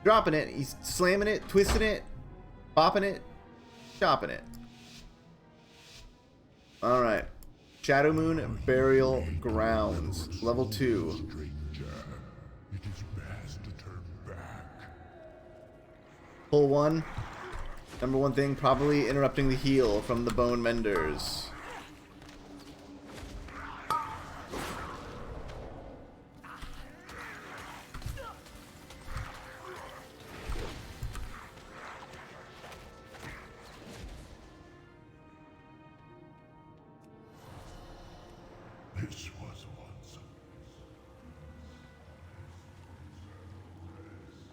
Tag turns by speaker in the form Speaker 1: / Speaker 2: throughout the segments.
Speaker 1: Dropping it. He's slamming it, twisting it, popping it, chopping it. Alright. Shadow Moon Burial Grounds. Level 2. Pull 1. Number 1 thing, probably interrupting the heal from the Bone Menders.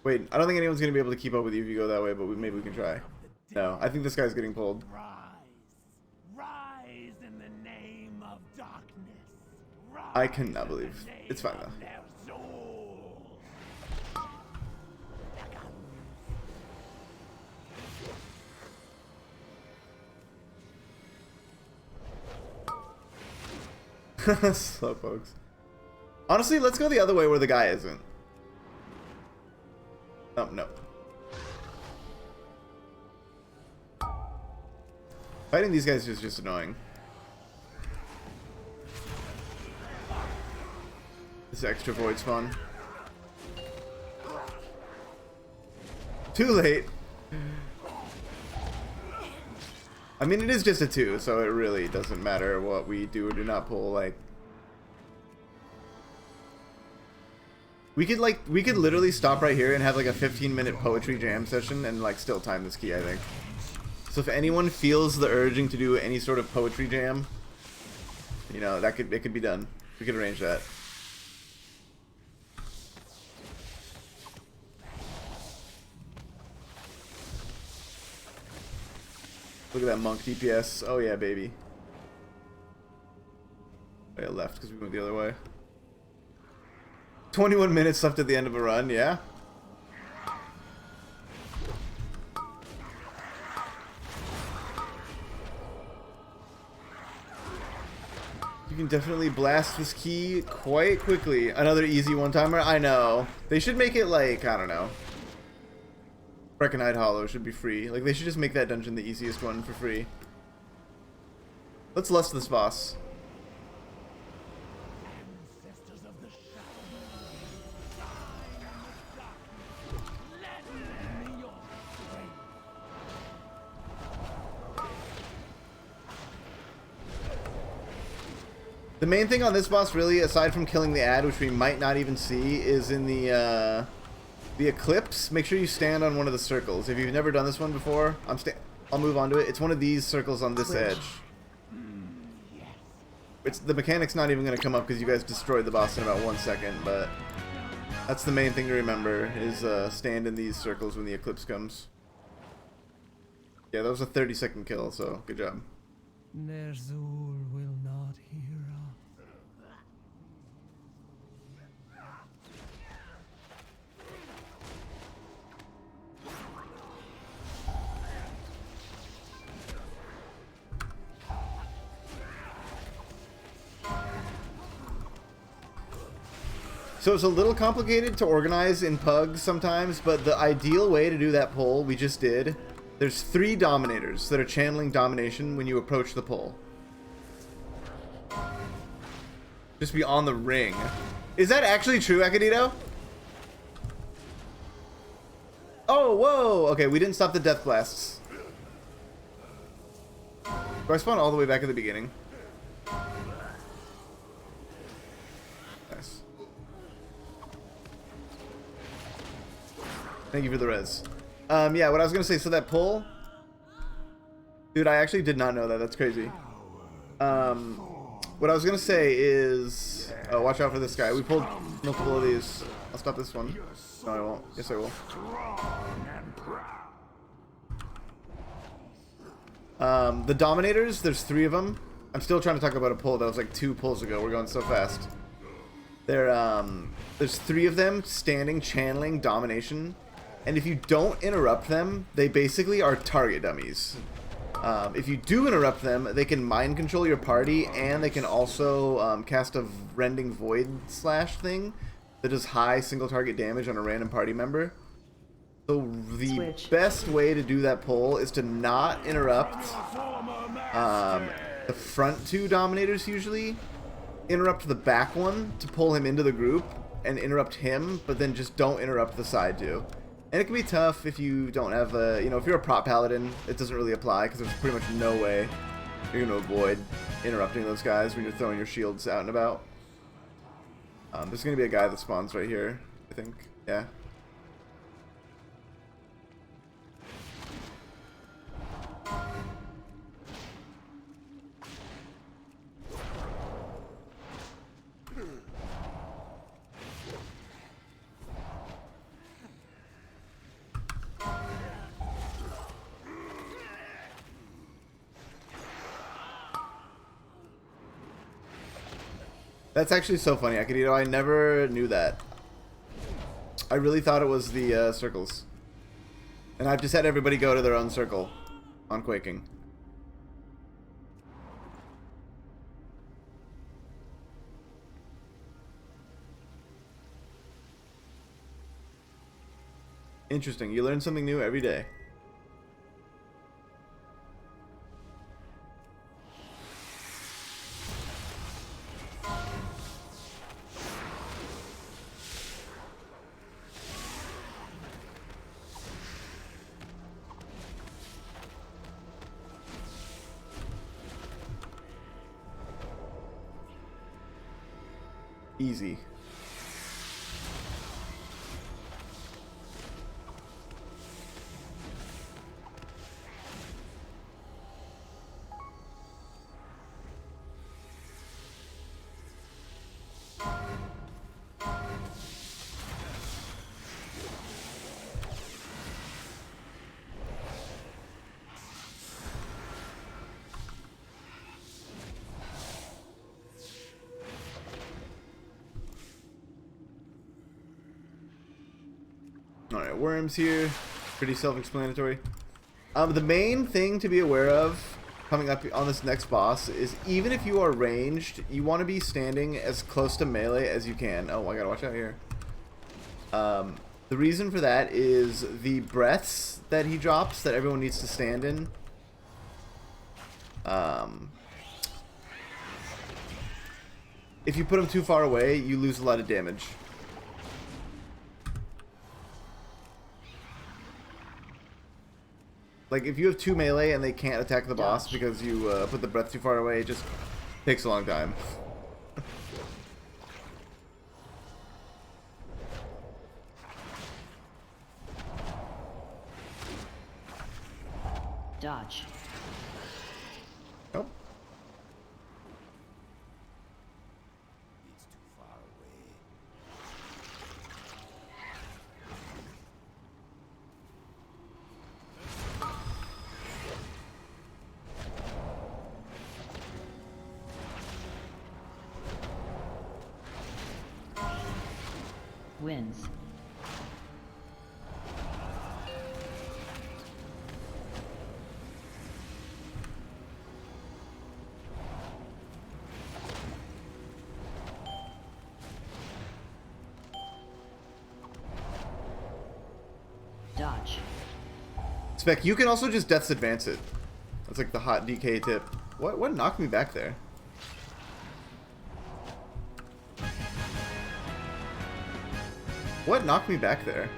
Speaker 1: Wait, I don't think anyone's gonna be able to keep up with you if you go that way, but maybe we can try. No, I think this guy's getting pulled.
Speaker 2: Rise in the name of darkness.
Speaker 1: I cannot believe. It's fine though. Slow folks. Honestly, let's go the other way where the guy isn't. Oh, no. Fighting these guys is just annoying. This extra void spawn. Too late. I mean, it is just a 2, so it really doesn't matter what we do or do not pull. Like, we could literally stop right here and have like a 15-minute poetry jam session and like still time this key, I think. So if anyone feels the urging to do any sort of poetry jam, you know, it could be done. We could arrange that. Look at that monk DPS. Oh yeah, baby. Oh, yeah, left because we went the other way. 21 minutes left at the end of a run, yeah? You can definitely blast this key quite quickly. Another easy one-timer? I know. They should make it like, I don't know. Breckenide Hollow should be free. Like, they should just make that dungeon the easiest one for free. Let's lust this boss. The main thing on this boss, really, aside from killing the ad, which we might not even see, is in the Eclipse. Make sure you stand on one of the circles. If you've never done this one before, I'll move on to it. It's one of these circles on this edge. The mechanic's not even going to come up because you guys destroyed the boss in about 1 second, but that's the main thing to remember, is stand in these circles when the Eclipse comes. Yeah, that was a 30-second kill, so good job.
Speaker 3: Ner'zhul will not hear us.
Speaker 1: So it's a little complicated to organize in pugs sometimes, but the ideal way to do that pull we just did, there's 3 dominators that are channeling domination when you approach the pull. Just be on the ring. Is that actually true, Akadito? Oh, whoa! Okay, we didn't stop the death blasts. Do I spawn all the way back at the beginning? Nice. Thank you for the res. Yeah, what I was gonna say, so that pull... Dude, I actually did not know that. That's crazy. What I was gonna say is... Oh, watch out for this guy. We pulled multiple of these. I'll stop this one. No, I won't. Yes, I will. The Dominators, there's 3 of them. I'm still trying to talk about a pull that was like 2 pulls ago. We're going so fast. There's 3 of them standing, channeling domination. And if you don't interrupt them, they basically are target dummies. If you do interrupt them, they can mind control your party, and they can also cast a rending void slash thing that does high single target damage on a random party member. So the best way to do that pull is to not interrupt the front two dominators usually. Interrupt the back one to pull him into the group and interrupt him, but then just don't interrupt the side two. And it can be tough if you don't have a, you know, if you're a prop paladin, it doesn't really apply because there's pretty much no way you're going to avoid interrupting those guys when you're throwing your shields out and about. There's going to be a guy that spawns right here, I think. Yeah. That's actually so funny, Akadito. I never knew that. I really thought it was the circles. And I've just had everybody go to their own circle on Quaking. Interesting. You learn something new every day. Easy. Alright, worms here. Pretty self-explanatory. The main thing to be aware of coming up on this next boss is even if you are ranged, you want to be standing as close to melee as you can. Oh, I gotta watch out here. The reason for that is the breaths that he drops that everyone needs to stand in. If you put him too far away, you lose a lot of damage. Like, if you have 2 melee and they can't attack the boss because you put the breath too far away, it just takes a long time.
Speaker 4: Dodge.
Speaker 1: Nope.
Speaker 2: It's too far away.
Speaker 4: Wins. Dodge.
Speaker 1: Spec, you can also just Death's Advance it. That's like the hot DK tip. What knocked me back there? What knocked me back there?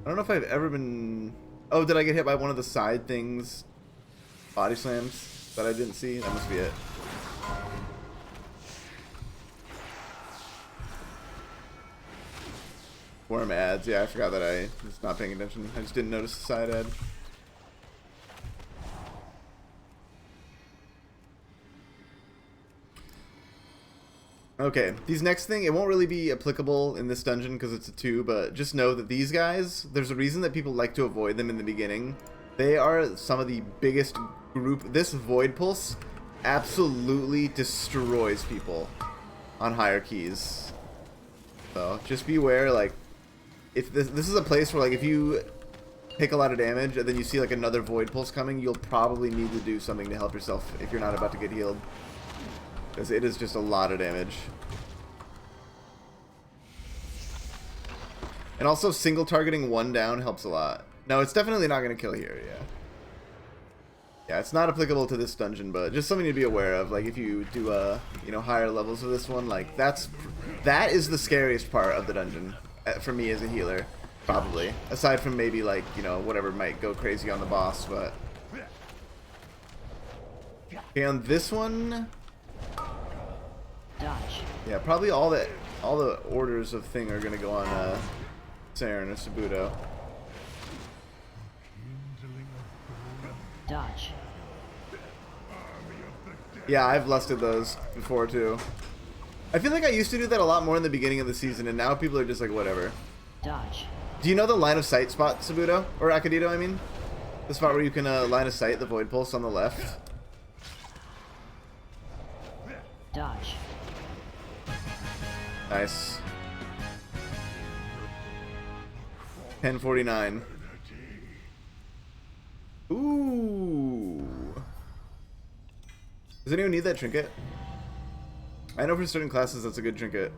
Speaker 1: I don't know if I've ever been... Oh, did I get hit by one of the side things? Body slams that I didn't see? That must be it. Worm ads. Yeah, I forgot that I was not paying attention. I just didn't notice the side ad. Okay, these next thing, it won't really be applicable in this dungeon because it's a 2, but just know that these guys, there's a reason that people like to avoid them in the beginning. They are some of the biggest group. This Void Pulse absolutely destroys people on higher keys. So just beware, like, if this is a place where, like, if you take a lot of damage and then you see like another Void Pulse coming, you'll probably need to do something to help yourself if you're not about to get healed. Because it is just a lot of damage. And also single targeting one down helps a lot. No, it's definitely not going to kill here, yeah. Yeah, it's not applicable to this dungeon, but just something to be aware of. Like, if you do, you know, higher levels of this one, like, that is the scariest part of the dungeon, for me as a healer, probably. Aside from maybe, like, you know, whatever might go crazy on the boss, but... Okay, on this one...
Speaker 4: Dodge.
Speaker 1: Yeah, probably all the orders of thing are going to go on, Saren or Sabuto.
Speaker 4: Dodge.
Speaker 1: Yeah, I've lusted those before too. I feel like I used to do that a lot more in the beginning of the season, and now people are just like, whatever.
Speaker 4: Dodge.
Speaker 1: Do you know the line of sight spot, Sabuto? Or Akadito, I mean? The spot where you can line of sight the Void Pulse on the left?
Speaker 4: Dodge.
Speaker 1: Nice. 1049. Ooh. Does anyone need that trinket? I know for certain classes that's a good trinket.